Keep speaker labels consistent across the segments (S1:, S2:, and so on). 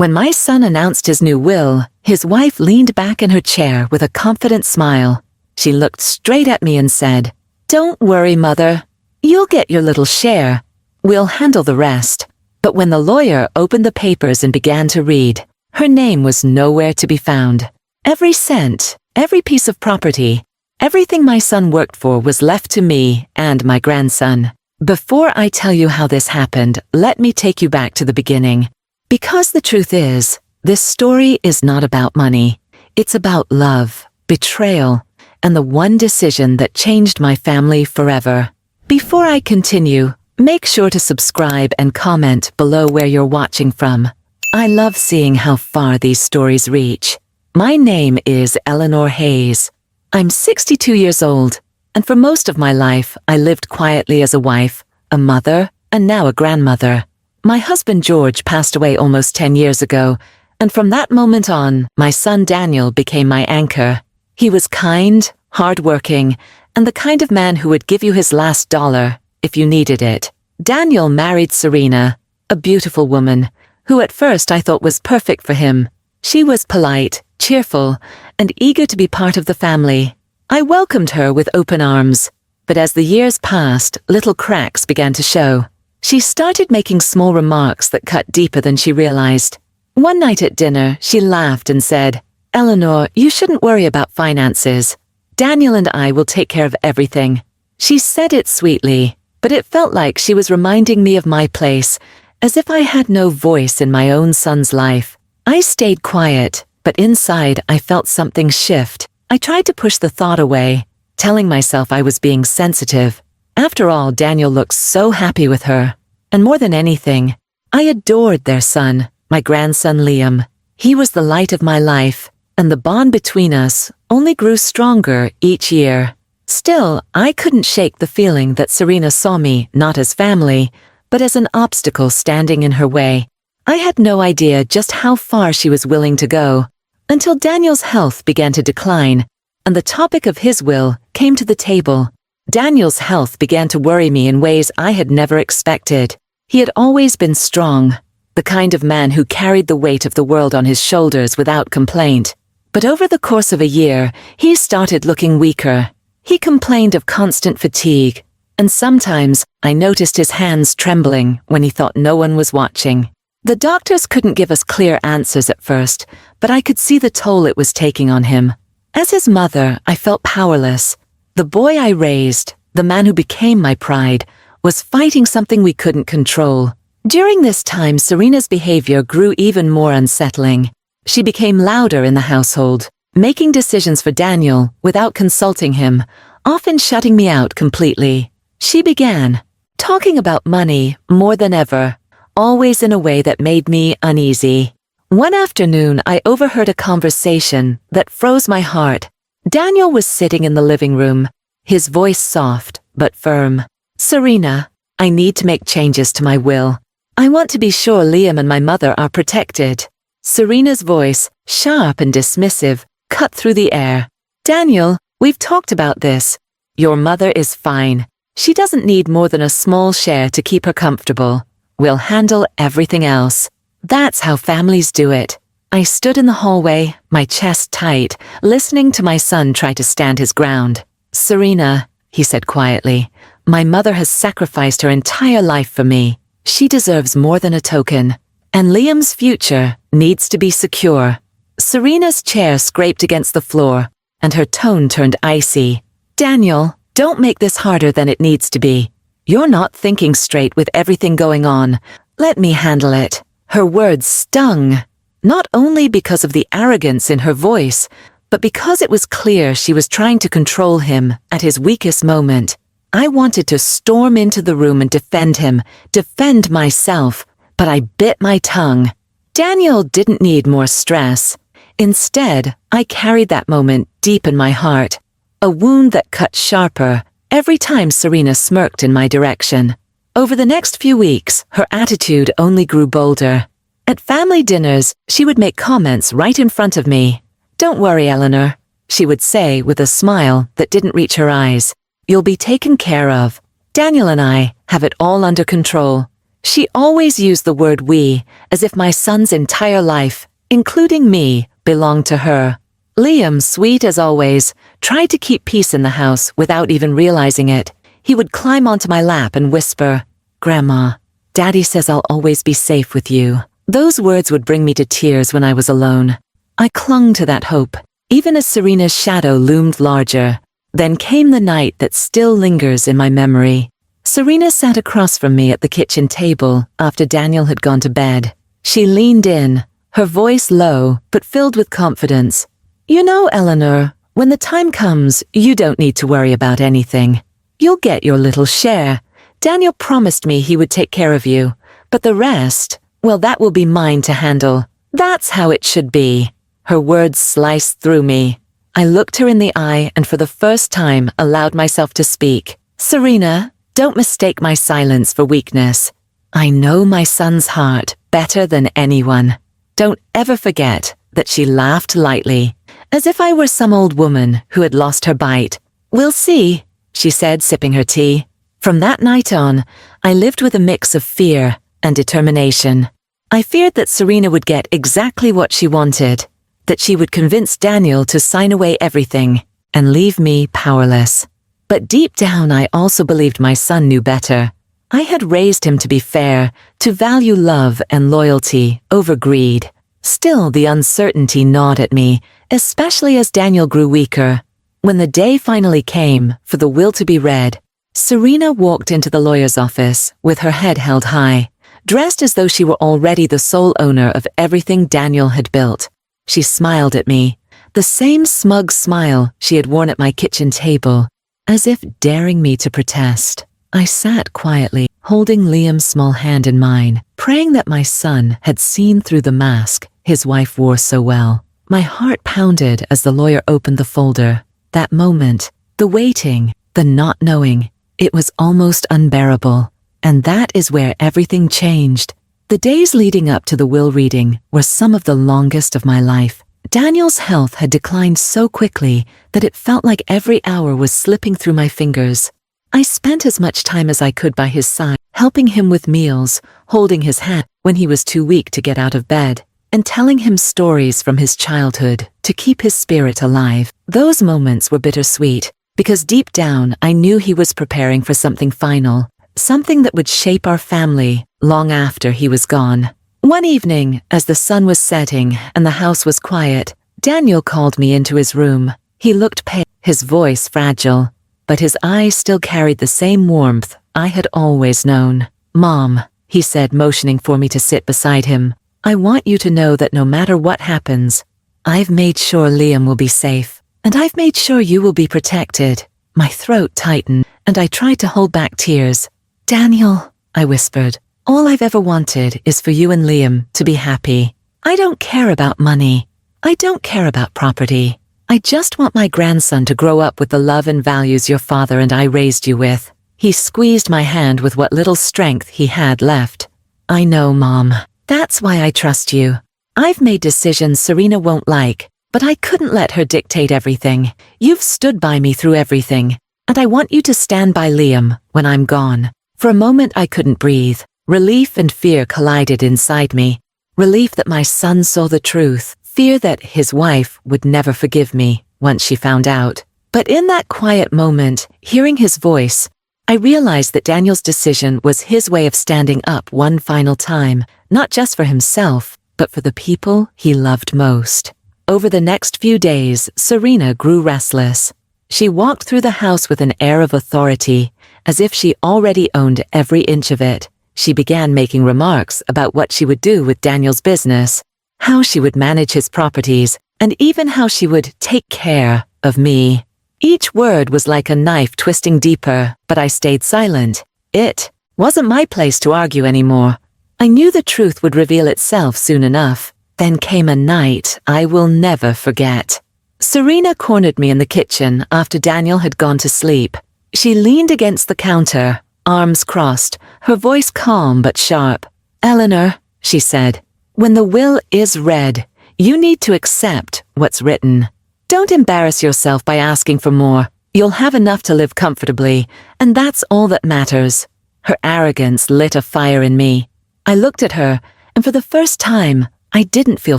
S1: When my son announced his new will, his wife leaned back in her chair with a confident smile. She looked straight at me and said, "Don't worry, Mother. You'll get your little share. We'll handle the rest." But when the lawyer opened the papers and began to read, her name was nowhere to be found. Every cent, every piece of property, everything my son worked for was left to me and my grandson. Before I tell you how this happened, let me take you back to the beginning. Because the truth is, this story is not about money. It's about love, betrayal, and the one decision that changed my family forever. Before I continue, make sure to subscribe and comment below where you're watching from. I love seeing how far these stories reach. My name is Eleanor Hayes. I'm 62 years old, and for most of my life, I lived quietly as a wife, a mother, and now a grandmother. My husband George passed away almost 10 years ago, and from that moment on, my son Daniel became my anchor. He was kind, hardworking, and the kind of man who would give you his last dollar if you needed it. Daniel married Serena, a beautiful woman, who at first I thought was perfect for him. She was polite, cheerful, and eager to be part of the family. I welcomed her with open arms, but as the years passed, little cracks began to show. She started making small remarks that cut deeper than she realized. One night at dinner, she laughed and said, "Eleanor, you shouldn't worry about finances. Daniel and I will take care of everything." She said it sweetly, but it felt like she was reminding me of my place, as if I had no voice in my own son's life. I stayed quiet, but inside I felt something shift. I tried to push the thought away, telling myself I was being sensitive. After all, Daniel looked so happy with her. And more than anything, I adored their son, my grandson Liam. He was the light of my life, and the bond between us only grew stronger each year. Still, I couldn't shake the feeling that Serena saw me not as family, but as an obstacle standing in her way. I had no idea just how far she was willing to go, until Daniel's health began to decline, and the topic of his will came to the table. Daniel's health began to worry me in ways I had never expected. He had always been strong, the kind of man who carried the weight of the world on his shoulders without complaint. But over the course of a year, he started looking weaker. He complained of constant fatigue, and sometimes I noticed his hands trembling when he thought no one was watching. The doctors couldn't give us clear answers at first, but I could see the toll it was taking on him. As his mother, I felt powerless. The boy I raised, the man who became my pride, was fighting something we couldn't control. During this time, Serena's behavior grew even more unsettling. She became louder in the household, making decisions for Daniel without consulting him, often shutting me out completely. She began talking about money more than ever, always in a way that made me uneasy. One afternoon, I overheard a conversation that froze my heart. Daniel was sitting in the living room, his voice soft but firm. "Serena, I need to make changes to my will. I want to be sure Liam and my mother are protected." Serena's voice, sharp and dismissive, cut through the air. "Daniel, we've talked about this. Your mother is fine. She doesn't need more than a small share to keep her comfortable. We'll handle everything else." That's how families do it. I stood in the hallway, my chest tight, listening to my son try to stand his ground. "Serena," he said quietly, "my mother has sacrificed her entire life for me. She deserves more than a token. And Liam's future needs to be secure." Serena's chair scraped against the floor, and her tone turned icy. "Daniel, don't make this harder than it needs to be. You're not thinking straight with everything going on. Let me handle it." Her words stung, not only because of the arrogance in her voice, but because it was clear she was trying to control him at his weakest moment. I wanted to storm into the room and defend him, defend myself, but I bit my tongue. Daniel didn't need more stress. Instead, I carried that moment deep in my heart, a wound that cut sharper every time Serena smirked in my direction. Over the next few weeks, her attitude only grew bolder. At family dinners, she would make comments right in front of me. "Don't worry, Eleanor," she would say with a smile that didn't reach her eyes. "You'll be taken care of. Daniel and I have it all under control. She always used the word we, as if my son's entire life, including me, belonged to her. Liam, sweet as always, tried to keep peace in the house without even realizing it. He would climb onto my lap and whisper, "Grandma, Daddy says I'll always be safe with you." Those words would bring me to tears when I was alone. I clung to that hope, even as Serena's shadow loomed larger. Then came the night that still lingers in my memory. Serena sat across from me at the kitchen table after Daniel had gone to bed. She leaned in, her voice low but filled with confidence. "You know, Eleanor, when the time comes, you don't need to worry about anything. You'll get your little share. Daniel promised me he would take care of you, but the rest, well, that will be mine to handle. That's how it should be." Her words sliced through me. I looked her in the eye and for the first time allowed myself to speak. "Serena, don't mistake my silence for weakness. I know my son's heart better than anyone. Don't ever forget that." She laughed lightly, as if I were some old woman who had lost her bite. "We'll see," she said, sipping her tea. From that night on, I lived with a mix of fear and determination. I feared that Serena would get exactly what she wanted, that she would convince Daniel to sign away everything and leave me powerless. But deep down, I also believed my son knew better. I had raised him to be fair, to value love and loyalty over greed. Still, the uncertainty gnawed at me, especially as Daniel grew weaker. When the day finally came for the will to be read, Serena walked into the lawyer's office with her head held high, dressed as though she were already the sole owner of everything Daniel had built. She smiled at me, the same smug smile she had worn at my kitchen table, as if daring me to protest. I sat quietly, holding Liam's small hand in mine, praying that my son had seen through the mask his wife wore so well. My heart pounded as the lawyer opened the folder. That moment, the waiting, the not knowing, it was almost unbearable. And that is where everything changed. The days leading up to the will reading were some of the longest of my life. Daniel's health had declined so quickly that it felt like every hour was slipping through my fingers. I spent as much time as I could by his side, helping him with meals, holding his hand when he was too weak to get out of bed, and telling him stories from his childhood to keep his spirit alive. Those moments were bittersweet, because deep down I knew he was preparing for something final, something that would shape our family long after he was gone. One evening, as the sun was setting and the house was quiet, Daniel called me into his room. He looked pale, his voice fragile, but his eyes still carried the same warmth I had always known. "Mom," he said, motioning for me to sit beside him, "I want you to know that no matter what happens, I've made sure Liam will be safe, and I've made sure you will be protected." My throat tightened, and I tried to hold back tears. "Daniel," I whispered, "all I've ever wanted is for you and Liam to be happy. I don't care about money. I don't care about property. I just want my grandson to grow up with the love and values your father and I raised you with." He squeezed my hand with what little strength he had left. "I know, Mom. That's why I trust you. I've made decisions Serena won't like, but I couldn't let her dictate everything. You've stood by me through everything, and I want you to stand by Liam when I'm gone." For a moment I couldn't breathe. Relief and fear collided inside me. Relief that my son saw the truth. Fear that his wife would never forgive me once she found out. But in that quiet moment, hearing his voice, I realized that Daniel's decision was his way of standing up one final time, not just for himself, but for the people he loved most. Over the next few days, Serena grew restless. She walked through the house with an air of authority, as if she already owned every inch of it. She began making remarks about what she would do with Daniel's business, how she would manage his properties, and even how she would take care of me. Each word was like a knife twisting deeper, but I stayed silent. It wasn't my place to argue anymore. I knew the truth would reveal itself soon enough. Then came a night I will never forget. Serena cornered me in the kitchen after Daniel had gone to sleep. She leaned against the counter, arms crossed, her voice calm but sharp. "Eleanor," she said, "when the will is read, you need to accept what's written. Don't embarrass yourself by asking for more. You'll have enough to live comfortably, and that's all that matters. Her arrogance lit a fire in me. I looked at her, and for the first time, I didn't feel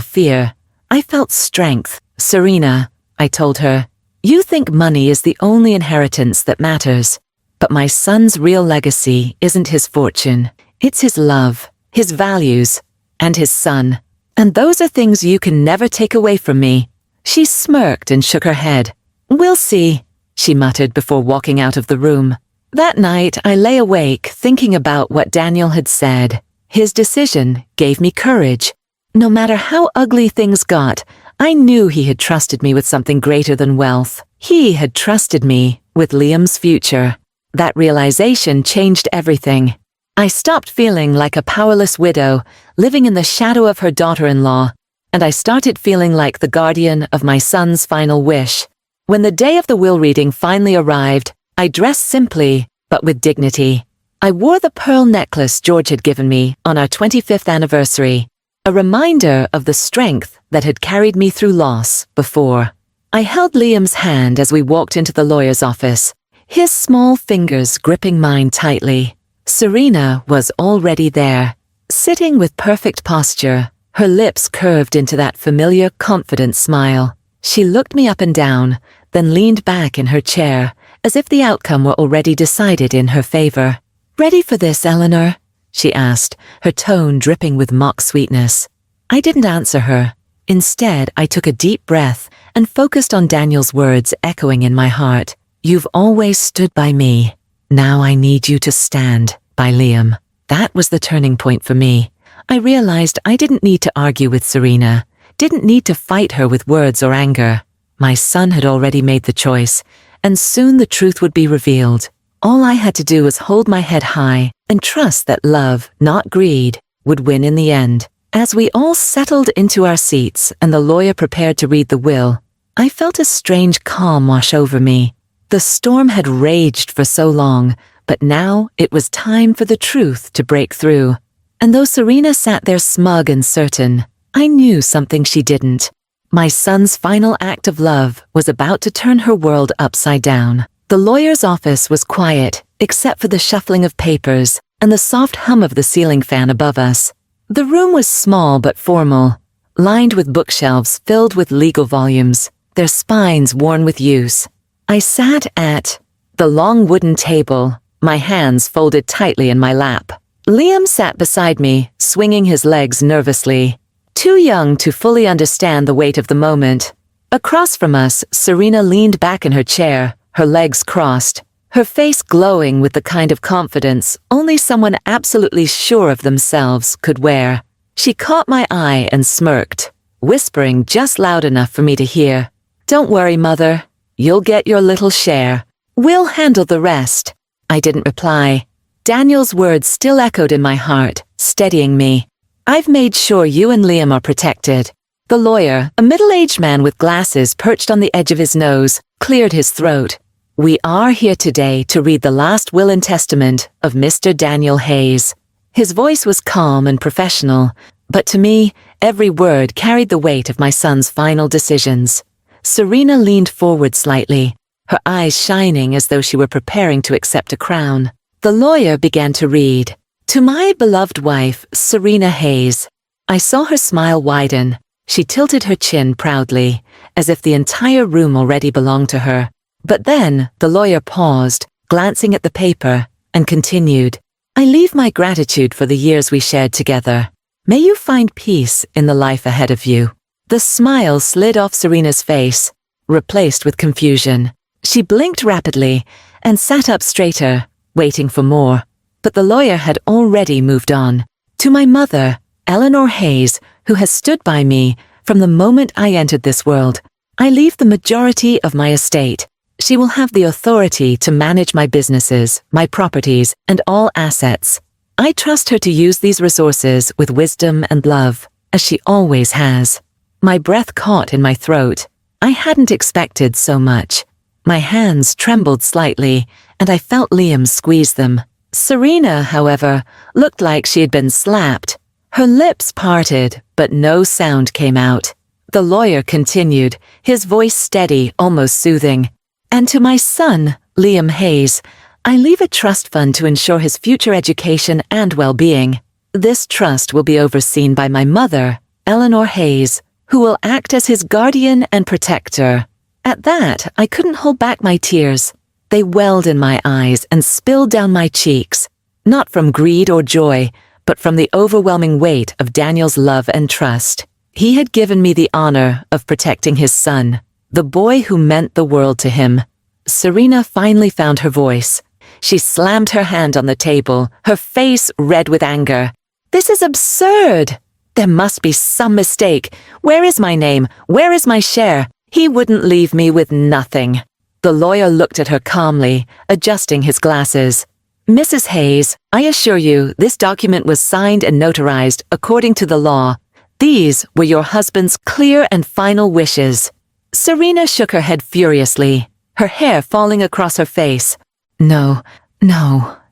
S1: fear. I felt strength. "Serena," I told her, "you think money is the only inheritance that matters. But my son's real legacy isn't his fortune. It's his love, his values, and his son. And those are things you can never take away from me." She smirked and shook her head. "We'll see," she muttered before walking out of the room. That night, I lay awake thinking about what Daniel had said. His decision gave me courage. No matter how ugly things got, I knew he had trusted me with something greater than wealth. He had trusted me with Liam's future. That realization changed everything. I stopped feeling like a powerless widow, living in the shadow of her daughter-in-law, and I started feeling like the guardian of my son's final wish. When the day of the will reading finally arrived, I dressed simply, but with dignity. I wore the pearl necklace George had given me on our 25th anniversary, a reminder of the strength that had carried me through loss before. I held Liam's hand as we walked into the lawyer's office, his small fingers gripping mine tightly. Serena was already there, sitting with perfect posture, her lips curved into that familiar, confident smile. She looked me up and down, then leaned back in her chair, as if the outcome were already decided in her favor. "Ready for this, Eleanor?" she asked, her tone dripping with mock sweetness. I didn't answer her. Instead, I took a deep breath and focused on Daniel's words echoing in my heart. "You've always stood by me. Now I need you to stand by Liam." That was the turning point for me. I realized I didn't need to argue with Serena, didn't need to fight her with words or anger. My son had already made the choice, and soon the truth would be revealed. All I had to do was hold my head high and trust that love, not greed, would win in the end. As we all settled into our seats and the lawyer prepared to read the will, I felt a strange calm wash over me. The storm had raged for so long, but now it was time for the truth to break through. And though Serena sat there smug and certain, I knew something she didn't. My son's final act of love was about to turn her world upside down. The lawyer's office was quiet, except for the shuffling of papers and the soft hum of the ceiling fan above us. The room was small but formal, lined with bookshelves filled with legal volumes, their spines worn with use. I sat at the long wooden table, my hands folded tightly in my lap. Liam sat beside me, swinging his legs nervously, too young to fully understand the weight of the moment. Across from us, Serena leaned back in her chair, her legs crossed, her face glowing with the kind of confidence only someone absolutely sure of themselves could wear. She caught my eye and smirked, whispering just loud enough for me to hear. "Don't worry, Mother. You'll get your little share. We'll handle the rest." I didn't reply. Daniel's words still echoed in my heart, steadying me. "I've made sure you and Liam are protected." The lawyer, a middle-aged man with glasses perched on the edge of his nose, cleared his throat. "We are here today to read the last will and testament of Mr. Daniel Hayes." His voice was calm and professional, but to me, every word carried the weight of my son's final decisions. Serena leaned forward slightly, her eyes shining as though she were preparing to accept a crown. The lawyer began to read. "To my beloved wife, Serena Hayes." I saw her smile widen. She tilted her chin proudly, as if the entire room already belonged to her. But then the lawyer paused, glancing at the paper, and continued. "I leave my gratitude for the years we shared together. May you find peace in the life ahead of you." The smile slid off Serena's face, replaced with confusion. She blinked rapidly and sat up straighter, waiting for more. But the lawyer had already moved on. "To my mother, Eleanor Hayes, who has stood by me from the moment I entered this world, I leave the majority of my estate. She will have the authority to manage my businesses, my properties, and all assets. I trust her to use these resources with wisdom and love, as she always has." My breath caught in my throat. I hadn't expected so much. My hands trembled slightly, and I felt Liam squeeze them. Serena, however, looked like she had been slapped. Her lips parted, but no sound came out. The lawyer continued, his voice steady, almost soothing. "And to my son, Liam Hayes, I leave a trust fund to ensure his future education and well-being. This trust will be overseen by my mother, Eleanor Hayes, who will act as his guardian and protector. At that, I couldn't hold back my tears. They welled in my eyes and spilled down my cheeks, not from greed or joy, but from the overwhelming weight of Daniel's love and trust. He had given me the honor of protecting his son, the boy who meant the world to him. Serena finally found her voice. She slammed her hand on the table, her face red with anger. "This is absurd! There must be some mistake. Where is my name? Where is my share? He wouldn't leave me with nothing." The lawyer looked at her calmly, adjusting his glasses. "Mrs. Hayes, I assure you this document was signed and notarized according to the law. These were your husband's clear and final wishes." Serena shook her head furiously, her hair falling across her face. No,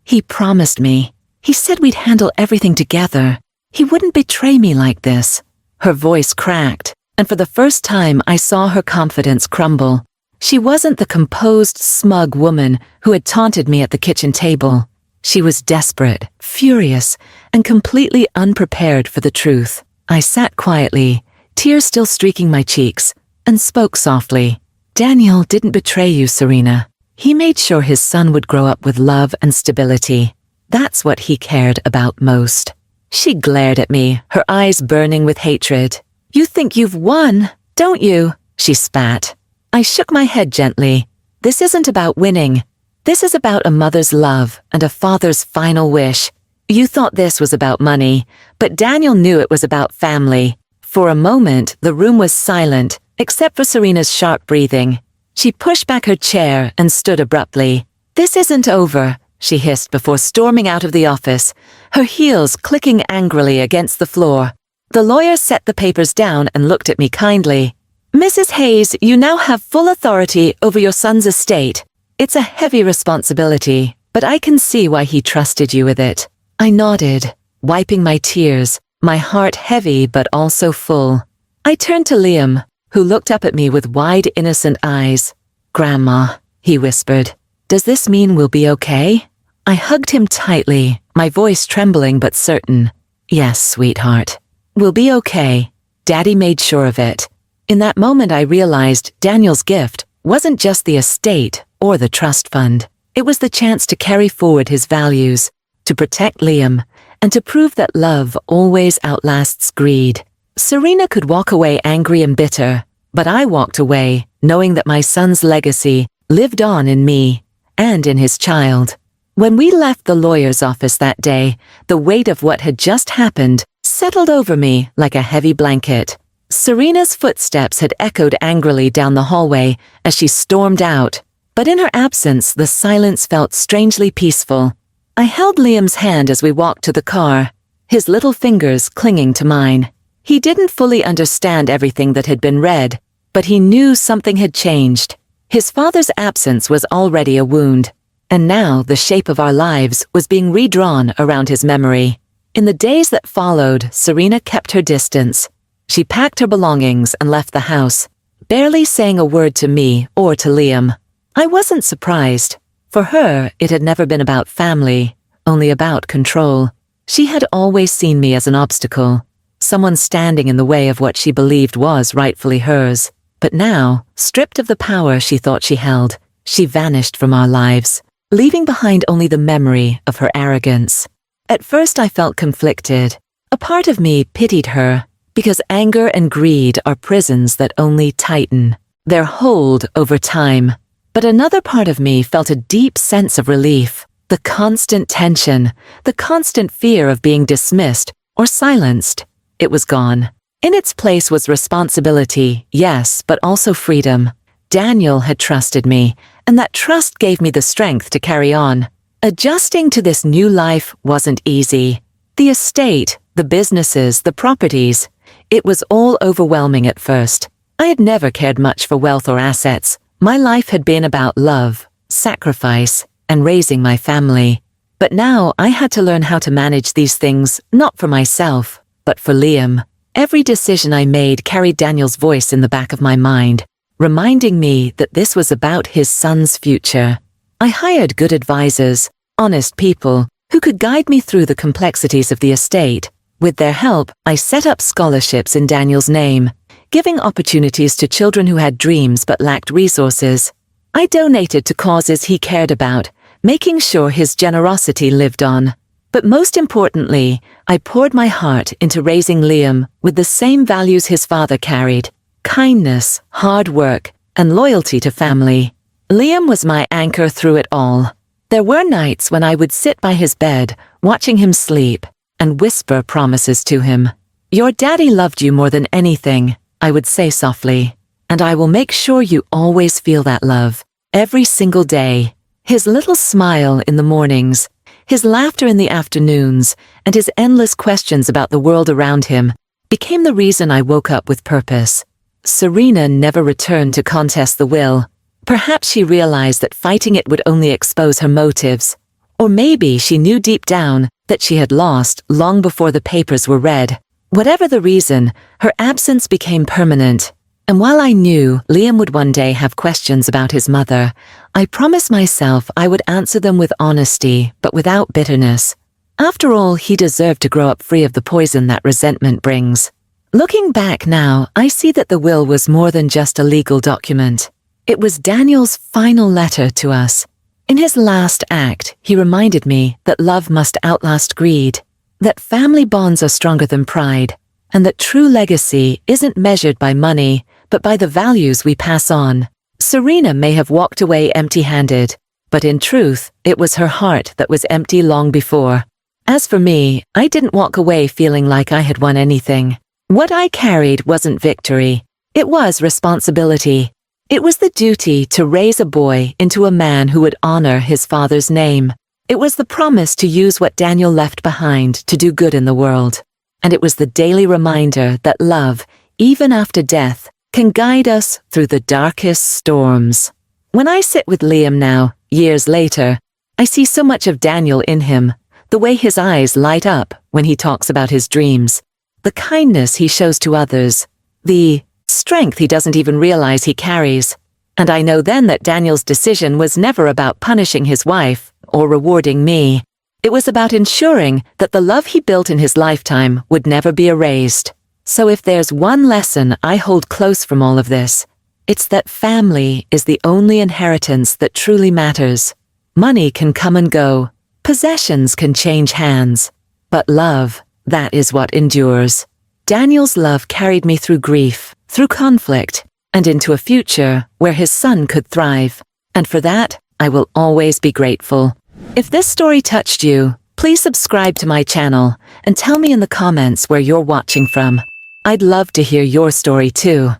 S1: he promised me. He said we'd handle everything together. He wouldn't betray me like this." Her voice cracked, and for the first time I saw her confidence crumble. She wasn't the composed, smug woman who had taunted me at the kitchen table. She was desperate, furious, and completely unprepared for the truth. I sat quietly, tears still streaking my cheeks, and spoke softly. "Daniel didn't betray you, Serena. He made sure his son would grow up with love and stability. That's what he cared about most." She glared at me, her eyes burning with hatred. "You think you've won, don't you?" she spat. I shook my head gently. "This isn't about winning. This is about a mother's love and a father's final wish. You thought this was about money, but Daniel knew it was about family." For a moment, the room was silent, except for Serena's sharp breathing. She pushed back her chair and stood abruptly. "This isn't over," she hissed before storming out of the office, her heels clicking angrily against the floor. The lawyer set the papers down and looked at me kindly. "Mrs. Hayes, you now have full authority over your son's estate. It's a heavy responsibility, but I can see why he trusted you with it." I nodded, wiping my tears, my heart heavy but also full. I turned to Liam, who looked up at me with wide, innocent eyes. "Grandma," he whispered, "does this mean we'll be okay?" I hugged him tightly, my voice trembling but certain. "Yes, sweetheart. We'll be okay. Daddy made sure of it." In that moment I realized Daniel's gift wasn't just the estate or the trust fund. It was the chance to carry forward his values, to protect Liam, and to prove that love always outlasts greed. Serena could walk away angry and bitter, but I walked away knowing that my son's legacy lived on in me and in his child. When we left the lawyer's office that day, the weight of what had just happened settled over me like a heavy blanket. Serena's footsteps had echoed angrily down the hallway as she stormed out, but in her absence the silence felt strangely peaceful. I held Liam's hand as we walked to the car, his little fingers clinging to mine. He didn't fully understand everything that had been read, but he knew something had changed. His father's absence was already a wound, and now the shape of our lives was being redrawn around his memory. In the days that followed, Serena kept her distance. She packed her belongings and left the house, barely saying a word to me or to Liam. I wasn't surprised. For her, it had never been about family, only about control. She had always seen me as an obstacle, someone standing in the way of what she believed was rightfully hers. But now, stripped of the power she thought she held, she vanished from our lives, leaving behind only the memory of her arrogance. At first I felt conflicted. A part of me pitied her, because anger and greed are prisons that only tighten their hold over time. But another part of me felt a deep sense of relief. The constant tension, the constant fear of being dismissed or silenced, it was gone. In its place was responsibility, yes, but also freedom. Daniel had trusted me, and that trust gave me the strength to carry on. Adjusting to this new life wasn't easy. The estate, the businesses, the properties, it was all overwhelming at first. I had never cared much for wealth or assets. My life had been about love, sacrifice, and raising my family. But now I had to learn how to manage these things, not for myself, but for Liam. Every decision I made carried Daniel's voice in the back of my mind, reminding me that this was about his son's future. I hired good advisors, honest people, who could guide me through the complexities of the estate. With their help, I set up scholarships in Daniel's name, giving opportunities to children who had dreams but lacked resources. I donated to causes he cared about, making sure his generosity lived on. But most importantly, I poured my heart into raising Liam with the same values his father carried: kindness, hard work, and loyalty to family. Liam was my anchor through it all. There were nights when I would sit by his bed, watching him sleep, and whisper promises to him. "Your daddy loved you more than anything," I would say softly, "and I will make sure you always feel that love, every single day." His little smile in the mornings, his laughter in the afternoons, and his endless questions about the world around him became the reason I woke up with purpose. Serena never returned to contest the will. Perhaps she realized that fighting it would only expose her motives. Or maybe she knew deep down that she had lost long before the papers were read. Whatever the reason, her absence became permanent. And while I knew Liam would one day have questions about his mother, I promised myself I would answer them with honesty, but without bitterness. After all, he deserved to grow up free of the poison that resentment brings. Looking back now, I see that the will was more than just a legal document. It was Daniel's final letter to us. In his last act, he reminded me that love must outlast greed, that family bonds are stronger than pride, and that true legacy isn't measured by money, but by the values we pass on. Serena may have walked away empty-handed, but in truth, it was her heart that was empty long before. As for me, I didn't walk away feeling like I had won anything. What I carried wasn't victory. It was responsibility. It was the duty to raise a boy into a man who would honor his father's name. It was the promise to use what Daniel left behind to do good in the world. And it was the daily reminder that love, even after death, can guide us through the darkest storms. When I sit with Liam now, years later, I see so much of Daniel in him, the way his eyes light up when he talks about his dreams, the kindness he shows to others, the strength he doesn't even realize he carries. And I know then that Daniel's decision was never about punishing his wife or rewarding me. It was about ensuring that the love he built in his lifetime would never be erased. So if there's one lesson I hold close from all of this, it's that family is the only inheritance that truly matters. Money can come and go, possessions can change hands, but love, that is what endures. Daniel's love carried me through grief, through conflict, and into a future where his son could thrive. And for that, I will always be grateful. If this story touched you, please subscribe to my channel and tell me in the comments where you're watching from. I'd love to hear your story too.